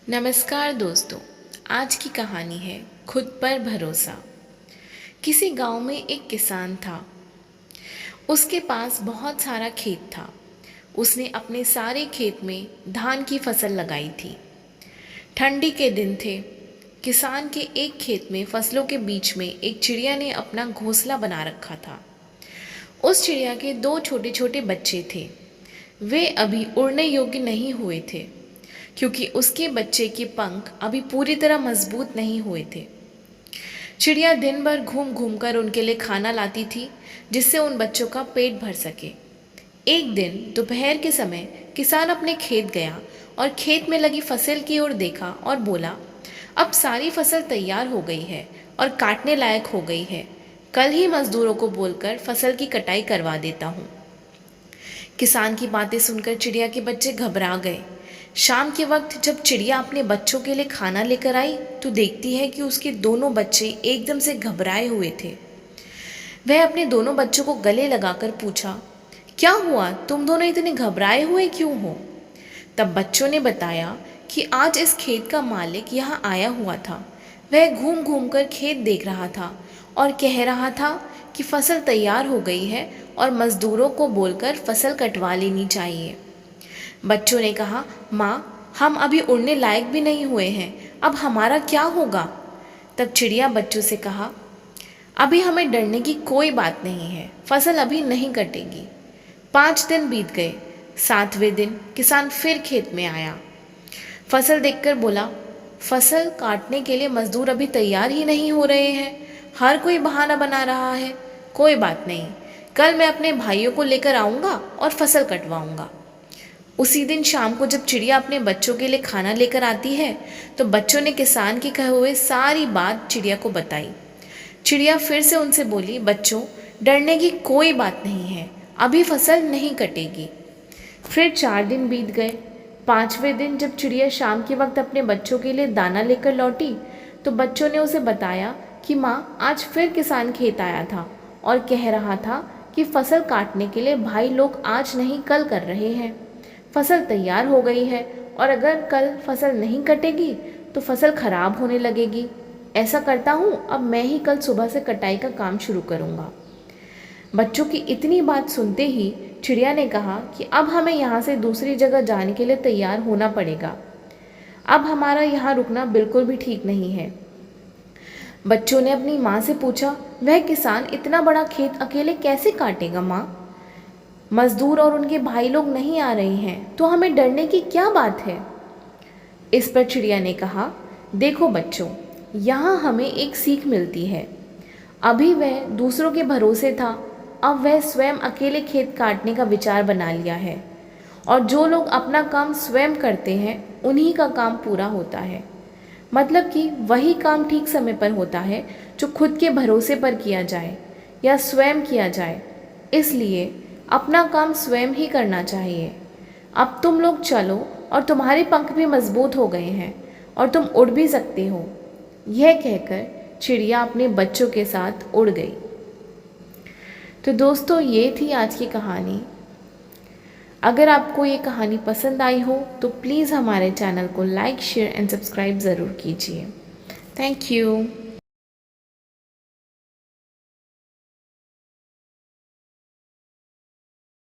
नमस्कार दोस्तों। आज की कहानी है खुद पर भरोसा। किसी गांव में एक किसान था। उसके पास बहुत सारा खेत था। उसने अपने सारे खेत में धान की फसल लगाई थी। ठंडी के दिन थे। किसान के एक खेत में फसलों के बीच में एक चिड़िया ने अपना घोंसला बना रखा था। उस चिड़िया के दो छोटे छोटे बच्चे थे। वे अभी उड़ने योग्य नहीं हुए थे, क्योंकि उसके बच्चे के पंख अभी पूरी तरह मजबूत नहीं हुए थे। चिड़िया दिन भर घूम घूम कर उनके लिए खाना लाती थी, जिससे उन बच्चों का पेट भर सके। एक दिन दोपहर के समय किसान अपने खेत गया और खेत में लगी फसल की ओर देखा और बोला, अब सारी फसल तैयार हो गई है और काटने लायक हो गई है। कल ही मजदूरों को बोलकर फसल की कटाई करवा देता हूँ। किसान की बातें सुनकर चिड़िया के बच्चे घबरा गए। शाम के वक्त जब चिड़िया अपने बच्चों के लिए खाना लेकर आई तो देखती है कि उसके दोनों बच्चे एकदम से घबराए हुए थे। वह अपने दोनों बच्चों को गले लगाकर पूछा, क्या हुआ, तुम दोनों इतने घबराए हुए क्यों हो? तब बच्चों ने बताया कि आज इस खेत का मालिक यहाँ आया हुआ था। वह घूम घूम कर खेत देख रहा था और कह रहा था कि फसल तैयार हो गई है और मजदूरों को बोलकर फसल कटवा लेनी चाहिए। बच्चों ने कहा, माँ, हम अभी उड़ने लायक भी नहीं हुए हैं, अब हमारा क्या होगा? तब चिड़िया बच्चों से कहा, अभी हमें डरने की कोई बात नहीं है, फसल अभी नहीं कटेगी। 5 दिन बीत गए। 7वें दिन किसान फिर खेत में आया। फसल देखकर बोला, फसल काटने के लिए मजदूर अभी तैयार ही नहीं हो रहे हैं, हर कोई बहाना बना रहा है। कोई बात नहीं, कल मैं अपने भाइयों को लेकर आऊँगा और फसल कटवाऊँगा। उसी दिन शाम को जब चिड़िया अपने बच्चों के लिए खाना लेकर आती है तो बच्चों ने किसान के कहे हुए सारी बात चिड़िया को बताई। चिड़िया फिर से उनसे बोली, बच्चों, डरने की कोई बात नहीं है, अभी फसल नहीं कटेगी। फिर 4 दिन बीत गए। 5वें दिन जब चिड़िया शाम के वक्त अपने बच्चों के लिए दाना लेकर लौटी तो बच्चों ने उसे बताया कि माँ, आज फिर किसान खेत आया था और कह रहा था कि फसल काटने के लिए भाई लोग आज नहीं कल कर रहे हैं। फसल तैयार हो गई है और अगर कल फसल नहीं कटेगी तो फसल खराब होने लगेगी। ऐसा करता हूँ, अब मैं ही कल सुबह से कटाई का काम शुरू करूँगा। बच्चों की इतनी बात सुनते ही चिड़िया ने कहा कि अब हमें यहाँ से दूसरी जगह जाने के लिए तैयार होना पड़ेगा। अब हमारा यहाँ रुकना बिल्कुल भी ठीक नहीं है। बच्चों ने अपनी माँ से पूछा, वह किसान इतना बड़ा खेत अकेले कैसे काटेगा माँ? मजदूर और उनके भाई लोग नहीं आ रहे हैं तो हमें डरने की क्या बात है? इस पर चिड़िया ने कहा, देखो बच्चों, यहाँ हमें एक सीख मिलती है। अभी वह दूसरों के भरोसे था, अब वह स्वयं अकेले खेत काटने का विचार बना लिया है। और जो लोग अपना काम स्वयं करते हैं उन्हीं का काम पूरा होता है। मतलब कि वही काम ठीक समय पर होता है जो खुद के भरोसे पर किया जाए या स्वयं किया जाए। इसलिए अपना काम स्वयं ही करना चाहिए। अब तुम लोग चलो और तुम्हारे पंख भी मजबूत हो गए हैं और तुम उड़ भी सकते हो। यह कहकर चिड़िया अपने बच्चों के साथ उड़ गई। तो दोस्तों, ये थी आज की कहानी। अगर आपको ये कहानी पसंद आई हो तो प्लीज़ हमारे चैनल को लाइक, शेयर एंड सब्सक्राइब ज़रूर कीजिए। Thank you.